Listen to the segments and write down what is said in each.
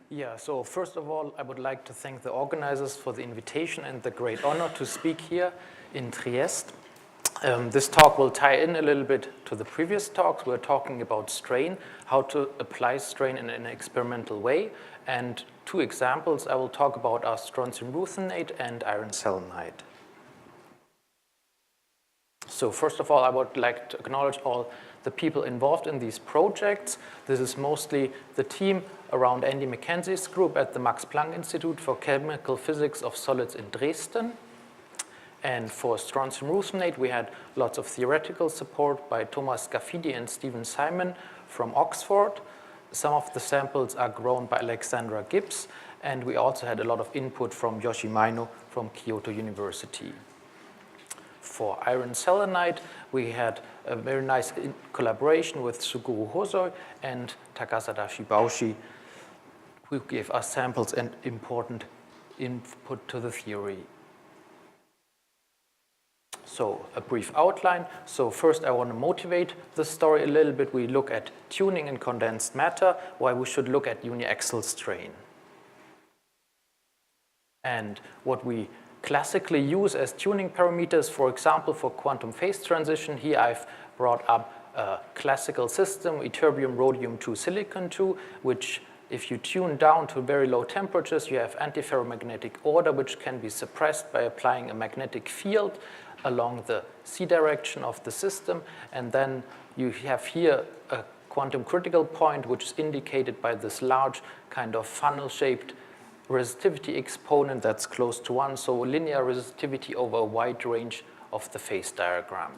Yeah, so first of all, I would like to thank the organizers for the invitation and the great honor to speak here in Trieste. This talk will tie in a little bit to the previous talks. We're talking about strain, how to apply strain in an experimental way. And two examples I will talk about are strontium ruthenate and iron selenide. So first of all, I would like to acknowledge all the people involved in these projects. This is mostly the team around Andy Mackenzie's group at the Max Planck Institute for Chemical Physics of Solids in Dresden. And for strontium ruthenate, we had lots of theoretical support by Thomas Gaffidi and Stephen Simon from Oxford. Some of the samples are grown by Alexandra Gibbs, and we also had a lot of input from Yoshi Maino from Kyoto University. For iron selenide, we had a very nice collaboration with Suguru and Takasadashi Baushi, who gave us samples and important input to the theory. So a brief outline. So first I want to motivate the story a little bit. We look at tuning in condensed matter, why we should look at uniaxial strain. And what we classically use as tuning parameters, for example, for quantum phase transition, here I've brought up a classical system, ytterbium, rhodium 2, silicon 2, which if you tune down to very low temperatures, you have antiferromagnetic order, which can be suppressed by applying a magnetic field along the C direction of the system. And then you have here a quantum critical point, which is indicated by this large kind of funnel-shaped resistivity exponent that's close to 1, so linear resistivity over a wide range of the phase diagram.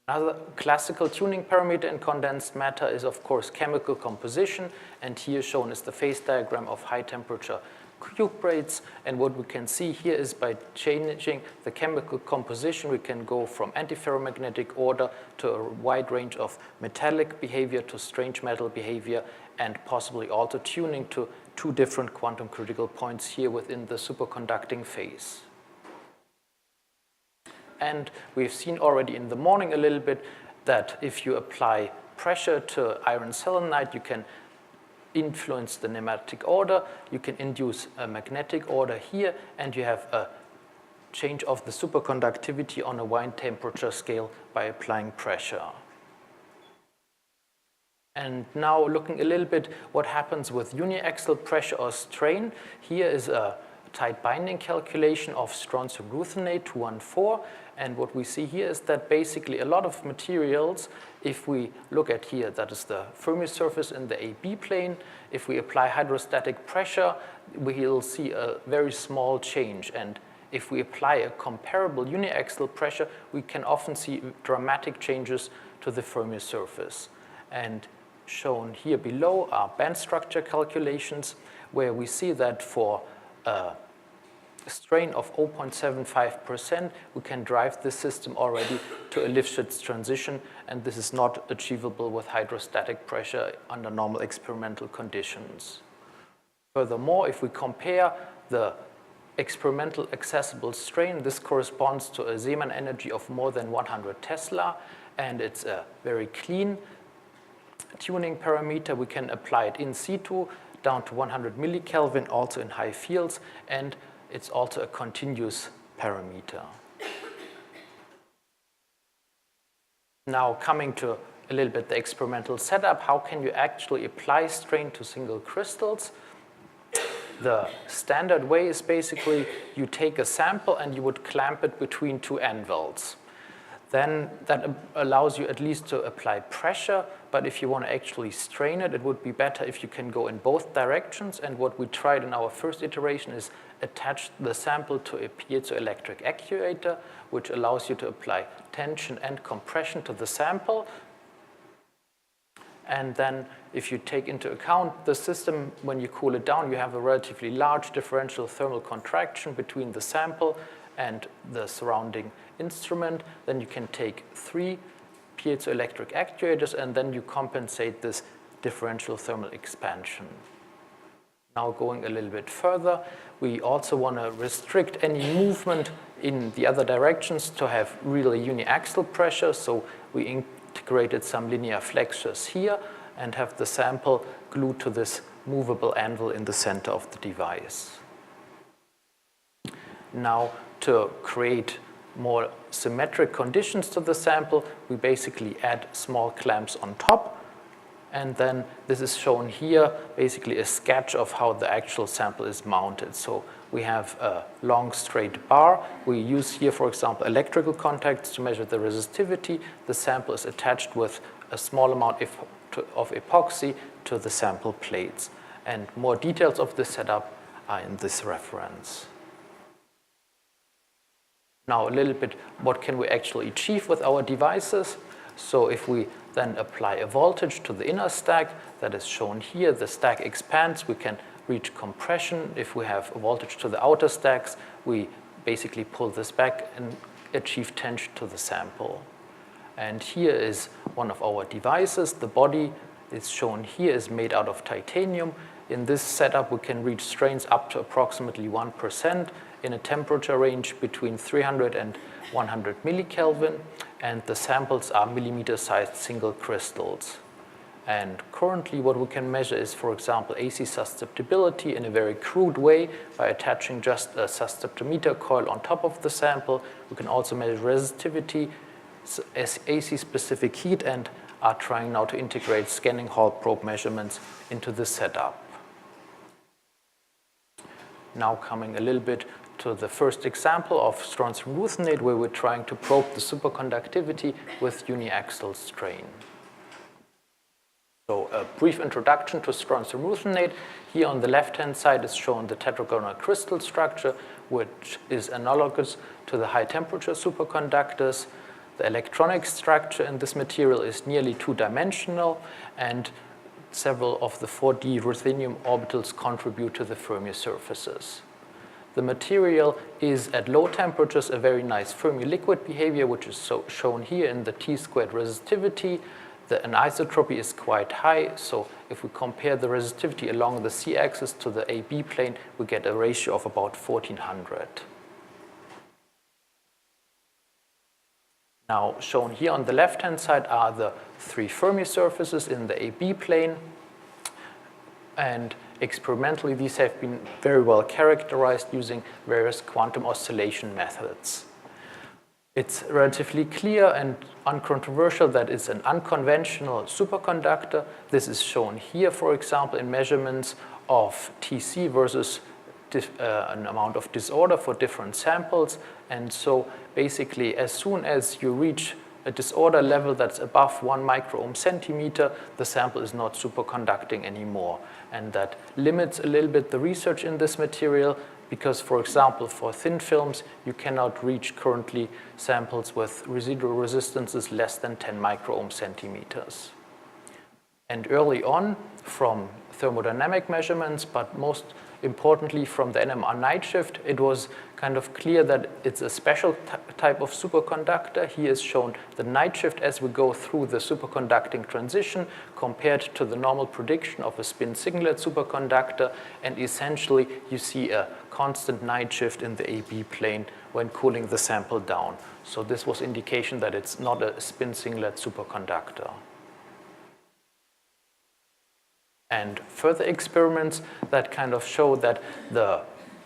Another classical tuning parameter in condensed matter is, of course, chemical composition, and here shown is the phase diagram of high-temperature cuprates. And what we can see here is by changing the chemical composition, we can go from antiferromagnetic order to a wide range of metallic behavior to strange metal behavior, and possibly also tuning to two different quantum critical points here within the superconducting phase. And we've seen already in the morning a little bit that if you apply pressure to iron selenide, you can influence the nematic order, you can induce a magnetic order here, and you have a change of the superconductivity on a wide temperature scale by applying pressure. And now looking a little bit what happens with uniaxial pressure or strain. Here is a tight binding calculation of strontium ruthenate 214. And what we see here is that basically a lot of materials, if we look at here, that is the Fermi surface in the AB plane, if we apply hydrostatic pressure, we'll see a very small change. And if we apply a comparable uniaxial pressure, we can often see dramatic changes to the Fermi surface. And shown here below are band structure calculations, where we see that for a strain of 0.75%, we can drive this system already to a Lifshitz transition, and this is not achievable with hydrostatic pressure under normal experimental conditions. Furthermore, if we compare the experimental accessible strain, this corresponds to a Zeeman energy of more than 100 Tesla, and it's a very clean tuning parameter. We can apply it in situ down to 100 millikelvin, also in high fields, and it's also a continuous parameter. Now coming to a little bit the experimental setup, how can you actually apply strain to single crystals? The standard way is basically you take a sample and you would clamp it between two anvils. Then that allows you at least to apply pressure, but if you want to actually strain it, it would be better if you can go in both directions. And what we tried in our first iteration is attach the sample to a piezoelectric actuator, which allows you to apply tension and compression to the sample. And then if you take into account the system, when you cool it down, you have a relatively large differential thermal contraction between the sample and the surrounding instrument. Then you can take 3 piezoelectric actuators, and then you compensate this differential thermal expansion. Now going a little bit further, we also want to restrict any movement in the other directions to have really uniaxial pressure. So we integrated some linear flexures here, and have the sample glued to this movable anvil in the center of the device. Now, to create more symmetric conditions to the sample, we basically add small clamps on top. And then this is shown here, basically a sketch of how the actual sample is mounted. So we have a long straight bar. We use here, for example, electrical contacts to measure the resistivity. The sample is attached with a small amount of epoxy to the sample plates. And more details of this setup are in this reference. Now a little bit, what can we actually achieve with our devices? So if we then apply a voltage to the inner stack, that is shown here, the stack expands, we can reach compression. If we have a voltage to the outer stacks, we basically pull this back and achieve tension to the sample. And here is one of our devices. The body is shown here is made out of titanium. In this setup, we can reach strains up to approximately 1% in a temperature range between 300 and 100 millikelvin, and the samples are millimeter-sized single crystals. And currently what we can measure is, for example, AC susceptibility in a very crude way by attaching just a susceptometer coil on top of the sample. We can also measure resistivity, AC-specific heat, and are trying now to integrate scanning Hall probe measurements into this setup. Now coming a little bit to the first example of strontium-ruthenate, where we're trying to probe the superconductivity with uniaxial strain. So a brief introduction to strontium-ruthenate. Here on the left-hand side is shown the tetragonal crystal structure, which is analogous to the high-temperature superconductors. The electronic structure in this material is nearly two-dimensional, and several of the 4D ruthenium orbitals contribute to the Fermi surfaces. The material is at low temperatures a very nice Fermi liquid behavior, which is shown here in the T-squared resistivity. The anisotropy is quite high, so if we compare the resistivity along the C-axis to the AB plane, we get a ratio of about 1400. Now, shown here on the left-hand side are the three Fermi surfaces in the AB plane. And experimentally, these have been very well characterized using various quantum oscillation methods. It's relatively clear and uncontroversial that it's an unconventional superconductor. This is shown here, for example, in measurements of TC versus an amount of disorder for different samples. And so basically, as soon as you reach a disorder level that's above 1 microohm centimeter, the sample is not superconducting anymore. And that limits a little bit the research in this material because, for example, for thin films, you cannot reach currently samples with residual resistances less than 10 microohm centimeters. And early on, from thermodynamic measurements, but most importantly from the NMR night shift, it was kind of clear that it's a special type of superconductor. Here is shown the night shift as we go through the superconducting transition compared to the normal prediction of a spin singlet superconductor. And essentially, you see a constant night shift in the AB plane when cooling the sample down. So this was indication that it's not a spin singlet superconductor. And further experiments that kind of show that the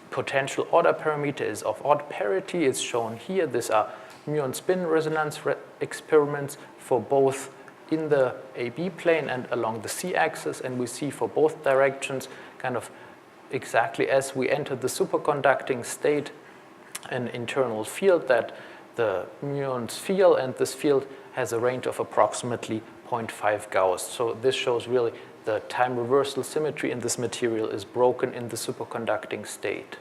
potential order parameter is of odd parity is shown here. These are muon spin resonance experiments for both in the AB plane and along the C-axis. And we see for both directions kind of exactly as we enter the superconducting state an internal field that the muons feel, and this field has a range of approximately 0.5 Gauss. So this shows really the time reversal symmetry in this material is broken in the superconducting state.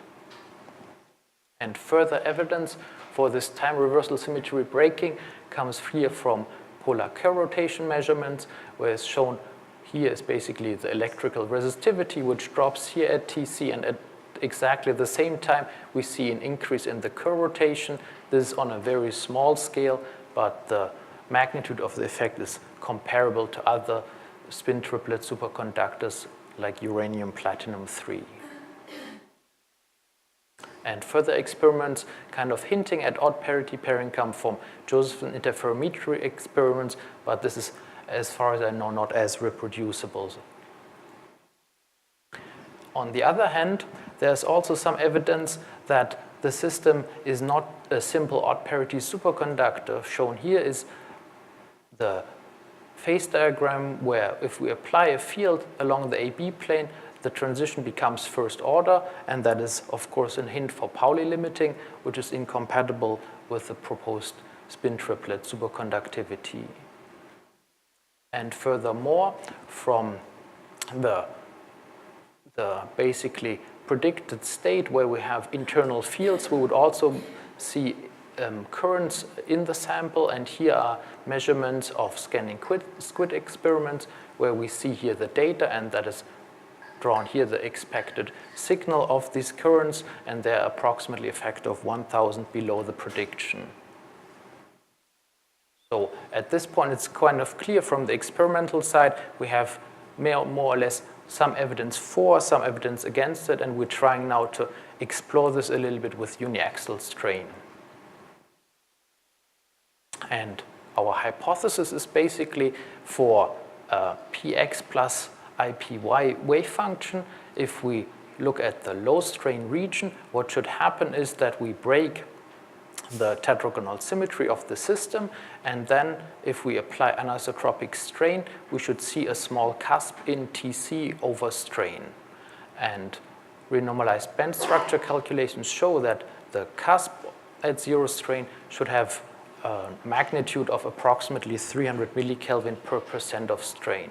And further evidence for this time reversal symmetry breaking comes here from polar Kerr rotation measurements, where it's shown here is basically the electrical resistivity, which drops here at TC, and at exactly the same time, we see an increase in the Kerr rotation. This is on a very small scale, but the magnitude of the effect is comparable to other spin triplet superconductors like uranium-platinum-3. And further experiments kind of hinting at odd parity pairing come from Josephson interferometry experiments, but this is as far as I know, not as reproducible. On the other hand, there's also some evidence that the system is not a simple odd parity superconductor. Shown here is the phase diagram where if we apply a field along the AB plane, the transition becomes first order, and that is, of course, a hint for Pauli limiting, which is incompatible with the proposed spin triplet superconductivity. And furthermore, from the basically predicted state where we have internal fields, we would also see currents in the sample, and here are measurements of scanning squid experiments where we see here the data, and that is drawn here the expected signal of these currents, and they're approximately a factor of 1,000 below the prediction. So at this point, it's kind of clear from the experimental side, we have more or less some evidence for, some evidence against it, and we're trying now to explore this a little bit with uniaxial strain. And our hypothesis is basically for px plus IPY wave function. If we look at the low strain region, what should happen is that we break the tetragonal symmetry of the system, and then if we apply anisotropic strain, we should see a small cusp in Tc over strain. And renormalized band structure calculations show that the cusp at zero strain should have a magnitude of approximately 300 millikelvin per % of strain.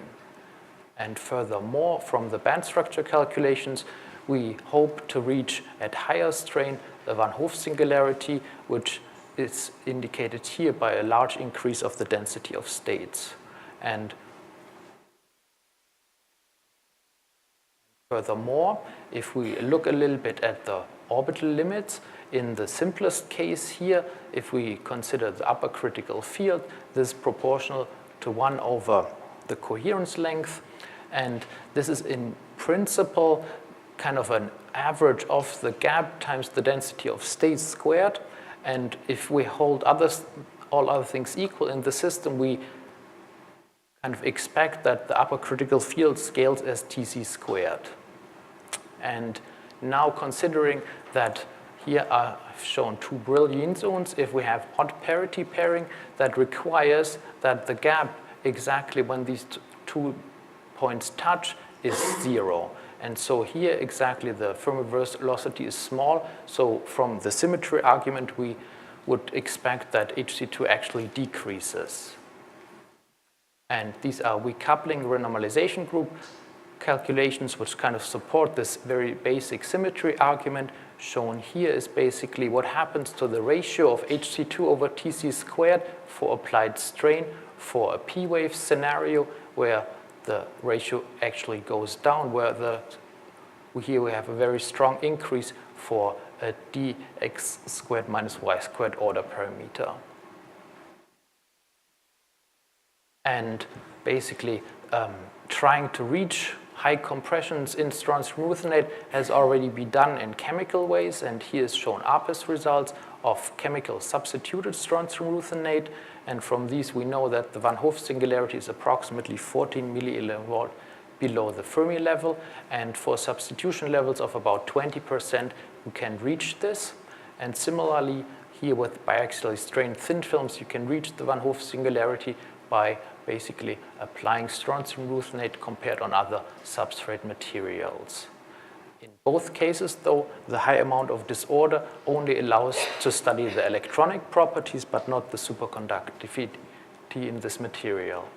And furthermore, from the band structure calculations, we hope to reach at higher strain the Van Hoff singularity, which is indicated here by a large increase of the density of states. And furthermore, if we look a little bit at the orbital limits, in the simplest case here, if we consider the upper critical field, this is proportional to 1 over the coherence length. And this is in principle kind of an average of the gap times the density of states squared. And if we hold all other things equal in the system, we kind of expect that the upper critical field scales as Tc squared. And now considering that here I've shown 2 Brillouin zones, if we have odd parity pairing, that requires that the gap exactly when these 2 points touch is 0. And so here exactly the Fermi velocity is small. So from the symmetry argument, we would expect that Hc2 actually decreases. And these are weak coupling renormalization group calculations which kind of support this very basic symmetry argument. Shown here is basically what happens to the ratio of Hc2 over Tc squared for applied strain for a p-wave scenario where the ratio actually goes down, where here we have a very strong increase for a dx squared minus y squared order parameter. And basically trying to reach high compressions in strontium ruthenate has already been done in chemical ways, and here is shown ARPAS results of chemical substituted strontium ruthenate. And from these, we know that the Van Hoff singularity is approximately 14 millielectron below the Fermi level. And for substitution levels of about 20%, we can reach this. And similarly, here with biaxially strained thin films, you can reach the Van Hoff singularity by basically applying strontium ruthenate compared on other substrate materials. In both cases, though, the high amount of disorder only allows to study the electronic properties, but not the superconductivity in this material.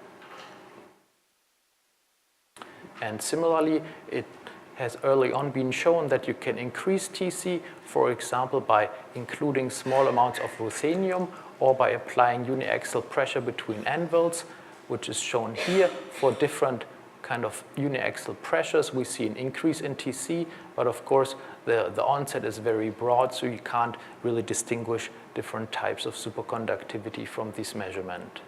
And similarly, it has early on been shown that you can increase Tc, for example, by including small amounts of ruthenium or by applying uniaxial pressure between anvils, which is shown here for different kind of uniaxial pressures. We see an increase in Tc, but of course the onset is very broad, so you can't really distinguish different types of superconductivity from this measurement.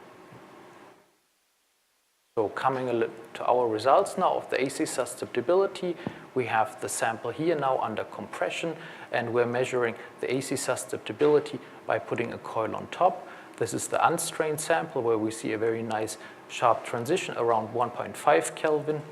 So coming to our results now of the AC susceptibility, we have the sample here now under compression, and we're measuring the AC susceptibility by putting a coil on top. This is the unstrained sample where we see a very nice sharp transition around 1.5 Kelvin.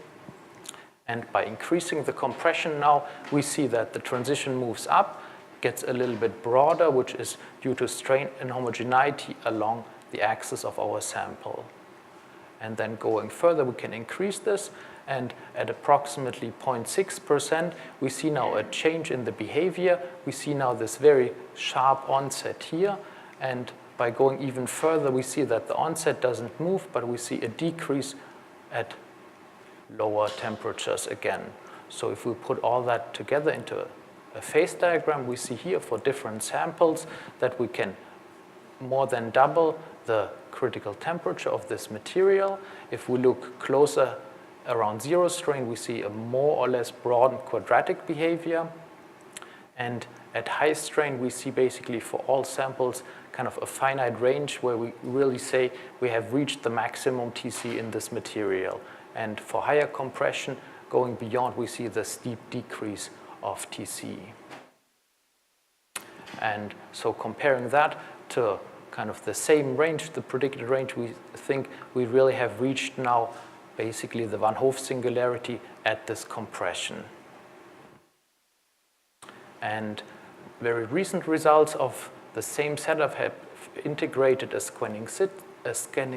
And by increasing the compression now, we see that the transition moves up, gets a little bit broader, which is due to strain inhomogeneity along the axis of our sample. And then going further, we can increase this. And at approximately 0.6%, we see now a change in the behavior. We see now this very sharp onset here. And by going even further, we see that the onset doesn't move, but we see a decrease at lower temperatures again. So if we put all that together into a phase diagram, we see here for different samples that we can more than double the critical temperature of this material. If we look closer around zero strain, we see a more or less broad quadratic behavior. And at high strain, we see basically for all samples kind of a finite range where we really say we have reached the maximum TC in this material. And for higher compression, going beyond, we see the steep decrease of TC. And so comparing that to kind of the same range, the predicted range, we think we really have reached now basically the Van Hoff singularity at this compression. And very recent results of the same setup have integrated a scanning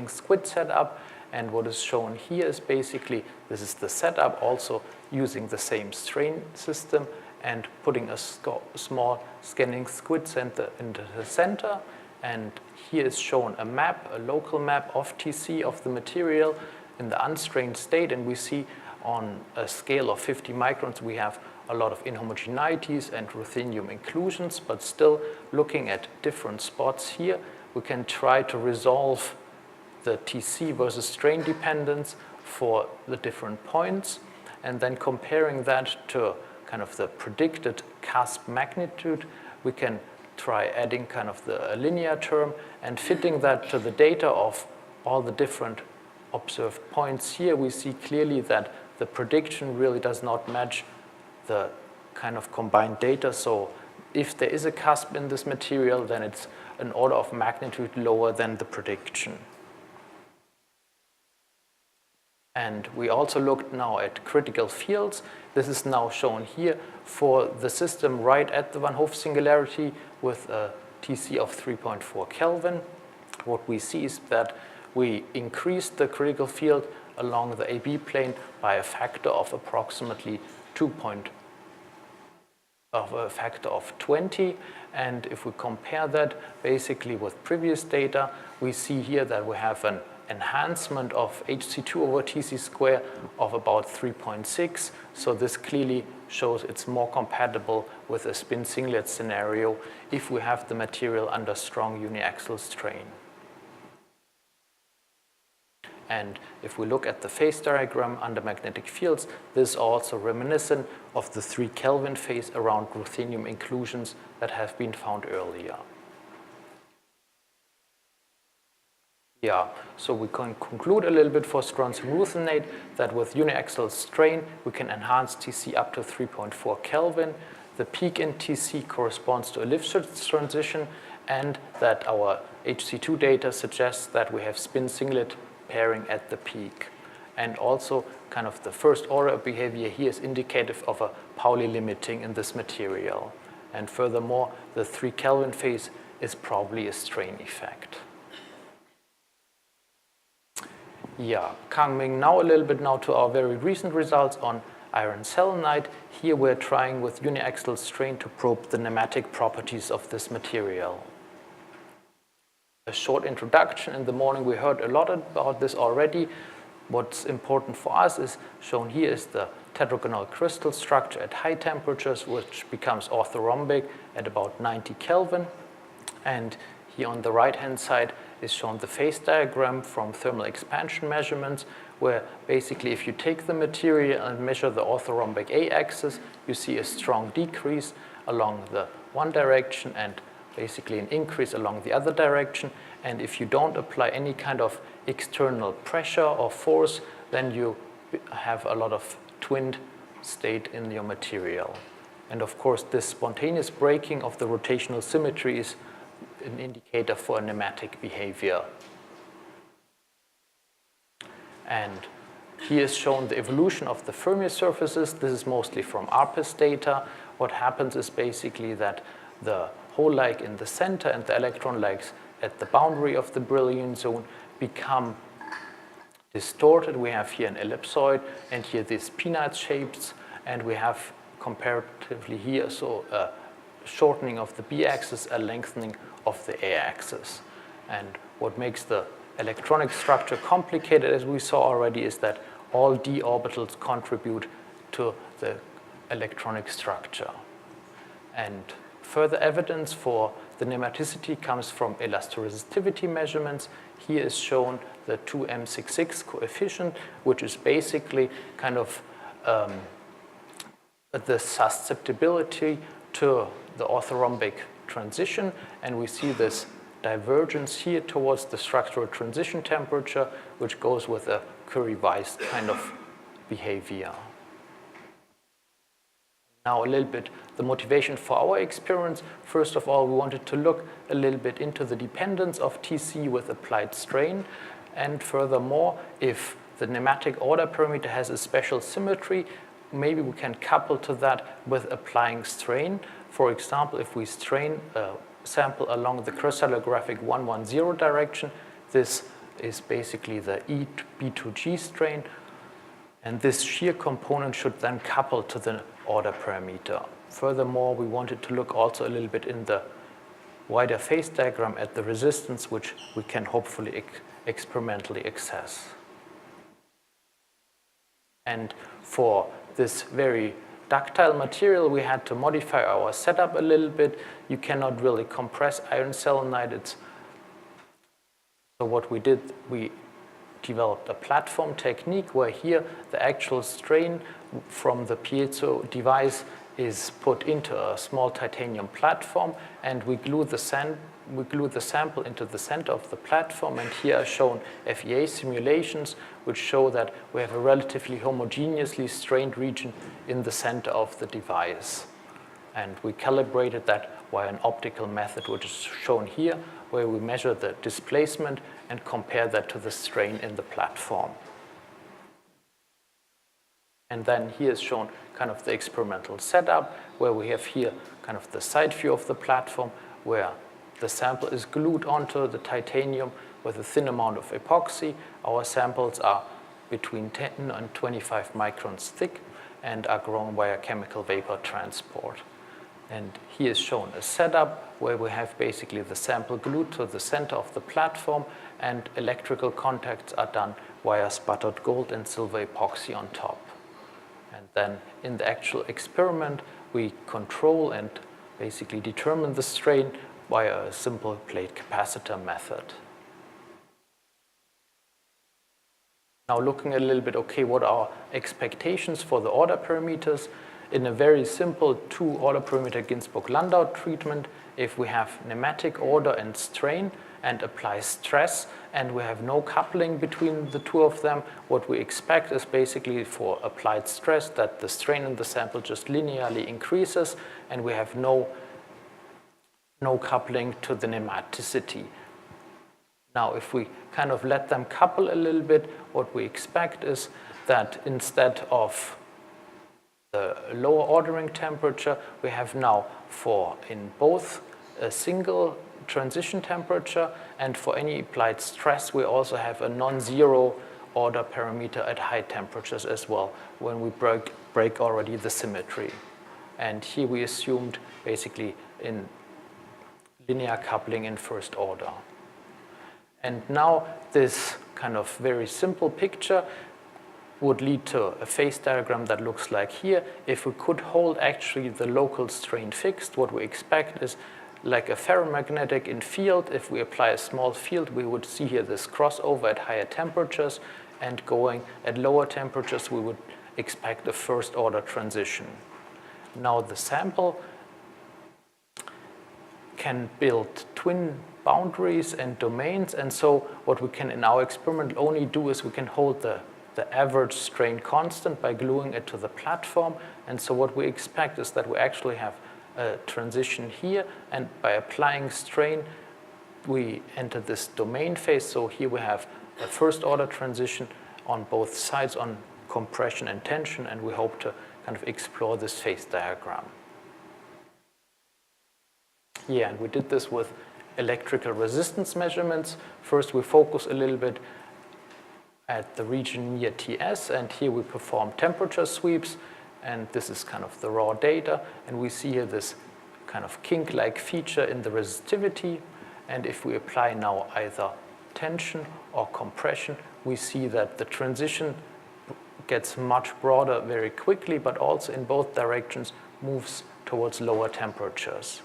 squid setup. And what is shown here is basically, this is the setup also using the same strain system and putting a small scanning squid center into the center. And here is shown a map, a local map of TC of the material in the unstrained state. And we see on a scale of 50 microns, we have a lot of inhomogeneities and ruthenium inclusions. But still, looking at different spots here, we can try to resolve the TC versus strain dependence for the different points, and then comparing that to kind of the predicted cusp magnitude, we can try adding kind of a linear term and fitting that to the data of all the different observed points. Here we see clearly that the prediction really does not match the kind of combined data. So if there is a cusp in this material, then it's an order of magnitude lower than the prediction. And we also looked now at critical fields. This is now shown here for the system right at the Van Hoff singularity with a TC of 3.4 Kelvin. What we see is that we increased the critical field along the AB plane by a factor of approximately 20. And if we compare that basically with previous data, we see here that we have an enhancement of HC2 over TC square of about 3.6. So this clearly shows it's more compatible with a spin singlet scenario if we have the material under strong uniaxial strain. And if we look at the phase diagram under magnetic fields, this is also reminiscent of the 3 Kelvin phase around ruthenium inclusions that have been found earlier. Yeah, so we can conclude a little bit for strontium ruthenate that with uniaxial strain, we can enhance TC up to 3.4 Kelvin. The peak in TC corresponds to a Lifshitz transition, and that our HC2 data suggests that we have spin singlet pairing at the peak. And also, kind of the first order behavior here is indicative of a Pauli limiting in this material. And furthermore, the 3 Kelvin phase is probably a strain effect. Yeah, coming now a little bit now to our very recent results on iron selenide. Here we're trying with uniaxial strain to probe the nematic properties of this material. A short introduction. In the morning we heard a lot about this already. What's important for us is shown here is the tetragonal crystal structure at high temperatures, which becomes orthorhombic at about 90 Kelvin. And here on the right-hand side is shown the phase diagram from thermal expansion measurements, where basically if you take the material and measure the orthorhombic A-axis, you see a strong decrease along the one direction and basically an increase along the other direction. And if you don't apply any kind of external pressure or force, then you have a lot of twinned state in your material. And of course, this spontaneous breaking of the rotational symmetry is an indicator for a nematic behavior. And here is shown the evolution of the Fermi surfaces. This is mostly from ARPIS data. What happens is basically that the hole-like in the center and the electron-likes at the boundary of the Brillouin zone become distorted. We have here an ellipsoid and here these peanut shapes, and we have comparatively here so a shortening of the b-axis, a lengthening of the a-axis. And what makes the electronic structure complicated, as we saw already, is that all d orbitals contribute to the electronic structure. And further evidence for the nematicity comes from elastoresistivity measurements. Here is shown the 2m66 coefficient, which is basically kind of the susceptibility to the orthorhombic transition. And we see this divergence here towards the structural transition temperature, which goes with a Curie-Weiss kind of behavior. Now a little bit the motivation for our experiments. First of all, we wanted to look a little bit into the dependence of TC with applied strain. And furthermore, if the nematic order parameter has a special symmetry, maybe we can couple to that with applying strain. For example, if we strain a sample along the crystallographic 110 direction, this is basically the B2G strain. And this shear component should then couple to the order parameter. Furthermore, we wanted to look also a little bit in the wider phase diagram at the resistance, which we can hopefully experimentally access. And for this very ductile material, we had to modify our setup a little bit. You cannot really compress iron selenide. So what we did, we developed a platform technique where here the actual strain from the piezo device is put into a small titanium platform, and we glue the sample into the center of the platform. And here are shown FEA simulations which show that we have a relatively homogeneously strained region in the center of the device. And we calibrated that by an optical method, which is shown here, where we measure the displacement and compare that to the strain in the platform. And then here is shown kind of the experimental setup, where we have here kind of the side view of the platform, where the sample is glued onto the titanium with a thin amount of epoxy. Our samples are between 10 and 25 microns thick and are grown via chemical vapor transport. And here is shown a setup where we have basically the sample glued to the center of the platform, and electrical contacts are done via sputtered gold and silver epoxy on top. And then in the actual experiment, we control and basically determine the strain via a simple plate capacitor method. Now looking a little bit, okay, what are expectations for the order parameters? In a very simple two-order parameter Ginzburg-Landau treatment, if we have nematic order and strain and apply stress, and we have no coupling between the two of them, what we expect is basically for applied stress that the strain in the sample just linearly increases, and we have no coupling to the nematicity. Now, if we kind of let them couple a little bit, what we expect is that instead of the lower ordering temperature, we have now in both a single transition temperature, and for any applied stress, we also have a non-zero order parameter at high temperatures as well, when we break already the symmetry. And here we assumed basically in linear coupling in first order. And now this kind of very simple picture would lead to a phase diagram that looks like here. If we could hold actually the local strain fixed, what we expect is like a ferromagnetic in field. If we apply a small field, we would see here this crossover at higher temperatures, and going at lower temperatures, we would expect a first order transition. Now the sample can build twin boundaries and domains, and so what we can in our experiment only do is we can hold the average strain constant by gluing it to the platform. And so what we expect is that we actually have a transition here, and by applying strain, we enter this domain phase. So here we have a first order transition on both sides on compression and tension, and we hope to kind of explore this phase diagram. Yeah, and we did this with electrical resistance measurements. First, we focus a little bit at the region near TS, and here we perform temperature sweeps, and this is kind of the raw data, and we see here this kind of kink-like feature in the resistivity, and if we apply now either tension or compression, we see that the transition gets much broader very quickly, but also in both directions moves towards lower temperatures.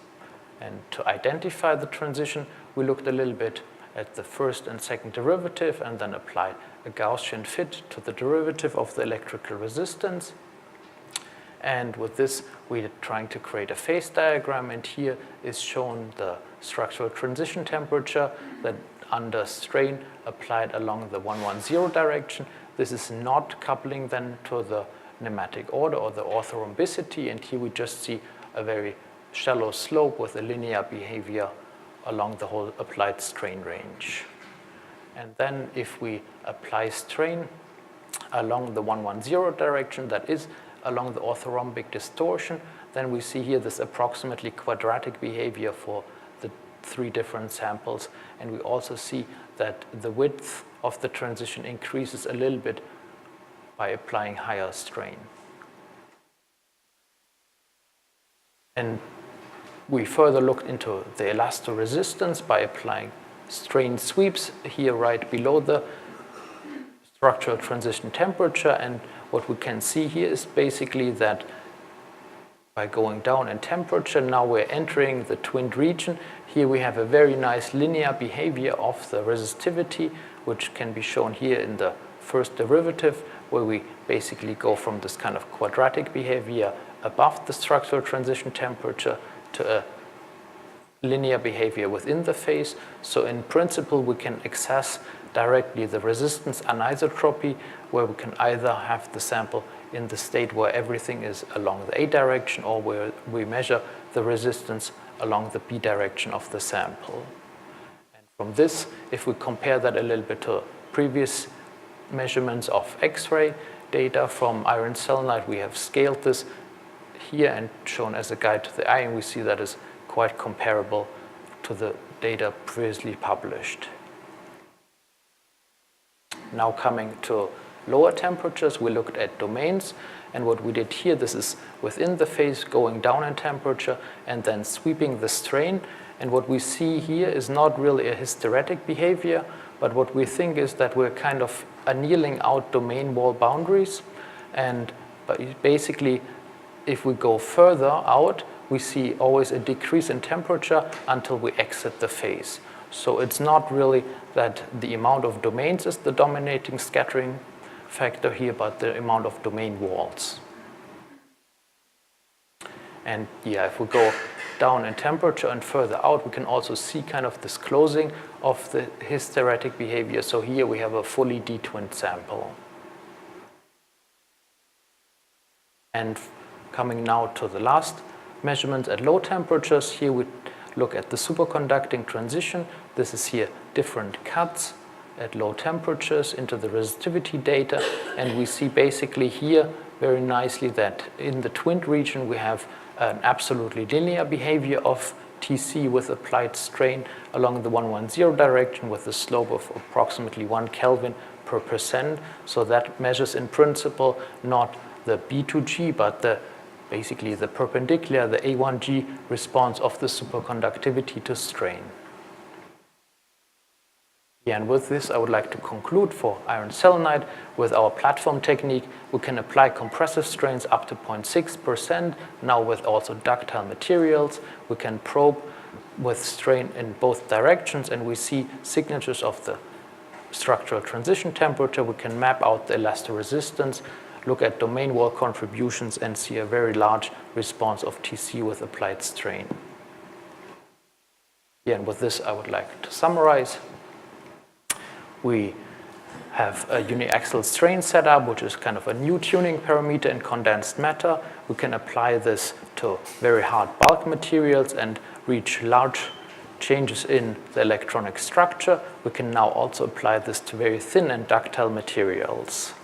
And to identify the transition, we looked a little bit at the first and second derivative and then applied a Gaussian fit to the derivative of the electrical resistance. And with this, we're trying to create a phase diagram, and here is shown the structural transition temperature that under strain applied along the 110 direction. This is not coupling then to the nematic order or the orthorhombicity, and here we just see a very shallow slope with a linear behavior along the whole applied strain range. And then if we apply strain along the 110 direction, that is along the orthorhombic distortion, then we see here this approximately quadratic behavior for the 3 different samples. And we also see that the width of the transition increases a little bit by applying higher strain. And we further looked into the elastoresistance by applying strain sweeps here right below the structural transition temperature. And what we can see here is basically that by going down in temperature, now we're entering the twinned region. Here we have a very nice linear behavior of the resistivity, which can be shown here in the first derivative, where we basically go from this kind of quadratic behavior above the structural transition temperature to a linear behavior within the phase. So in principle, we can access directly the resistance anisotropy, where we can either have the sample in the state where everything is along the A direction, or where we measure the resistance along the B direction of the sample. And from this, if we compare that a little bit to previous measurements of X-ray data from iron selenide, we have scaled this here and shown as a guide to the eye, and we see that is quite comparable to the data previously published. Now coming to lower temperatures, we looked at domains, and what we did here, this is within the phase going down in temperature and then sweeping the strain. And what we see here is not really a hysteretic behavior, but what we think is that we're kind of annealing out domain wall boundaries. And basically, if we go further out, we see always a decrease in temperature until we exit the phase. So it's not really that the amount of domains is the dominating scattering factor here, but the amount of domain walls. And yeah, if we go down in temperature and further out, we can also see kind of this closing of the hysteretic behavior. So here we have a fully detwinned sample. And coming now to the last measurement at low temperatures, here we look at the superconducting transition. This is here different cuts at low temperatures into the resistivity data, and we see basically here very nicely that in the twinned region we have an absolutely linear behavior of TC with applied strain along the 110 direction with a slope of approximately 1 Kelvin per %. So that measures in principle not the B2G, but basically the perpendicular, the A1G response of the superconductivity to strain. Yeah, and with this, I would like to conclude for iron selenide. With our platform technique, we can apply compressive strains up to 0.6%. Now with also ductile materials, we can probe with strain in both directions, and we see signatures of the structural transition temperature. We can map out the elastoresistance, look at domain wall contributions, and see a very large response of TC with applied strain. Yeah, and with this, I would like to summarize. We have a uniaxial strain setup, which is kind of a new tuning parameter in condensed matter. We can apply this to very hard bulk materials and reach large changes in the electronic structure, we can now also apply this to very thin and ductile materials.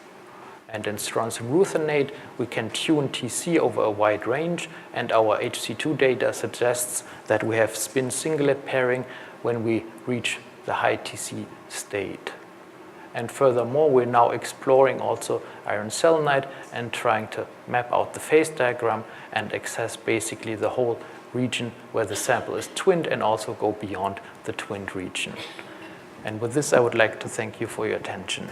And in strontium-ruthenate, we can tune Tc over a wide range, and our HC2 data suggests that we have spin singlet pairing when we reach the high Tc state. And furthermore, we're now exploring also iron selenide and trying to map out the phase diagram and access basically the whole region where the sample is twinned and also go beyond the twinned region. And with this, I would like to thank you for your attention.